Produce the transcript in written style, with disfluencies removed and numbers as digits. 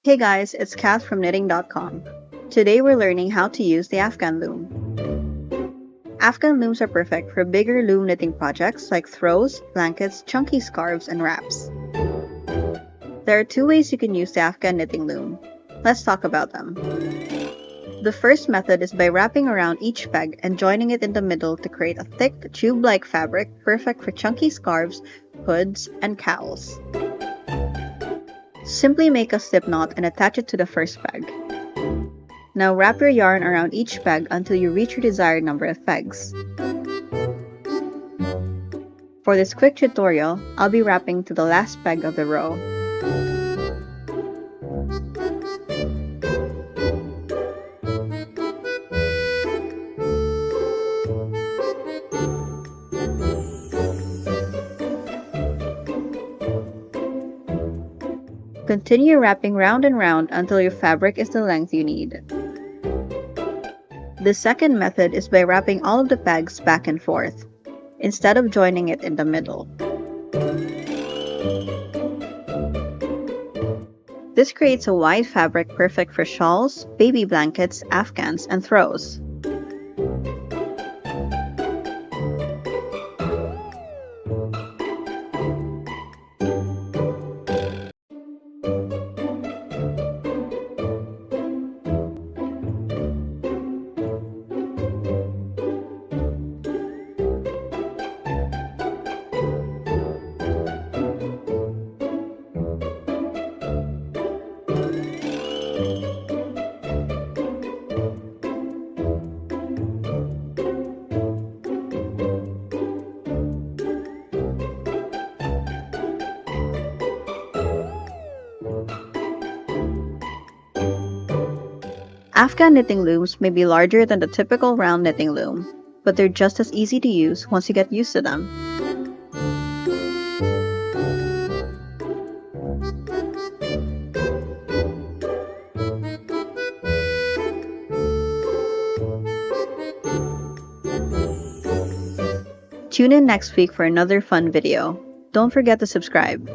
Hey guys, it's Kath from knitting.com. Today we're learning how to use the Afghan loom. Afghan looms are perfect for bigger loom knitting projects like throws, blankets, chunky scarves, and wraps. There are two ways you can use the Afghan knitting loom. Let's talk about them. The first method is by wrapping around each peg and joining it in the middle to create a thick, tube-like fabric perfect for chunky scarves, hoods, and cowls. Simply make a slip knot and attach it to the first peg. Now wrap your yarn around each peg until you reach your desired number of pegs. For this quick tutorial, I'll be wrapping to the last peg of the row. Continue wrapping round and round until your fabric is the length you need. The second method is by wrapping all of the pegs back and forth, instead of joining it in the middle. This creates a wide fabric perfect for shawls, baby blankets, afghans, and throws. Afghan knitting looms may be larger than the typical round knitting loom, but they're just as easy to use once you get used to them. Tune in next week for another fun video. Don't forget to subscribe.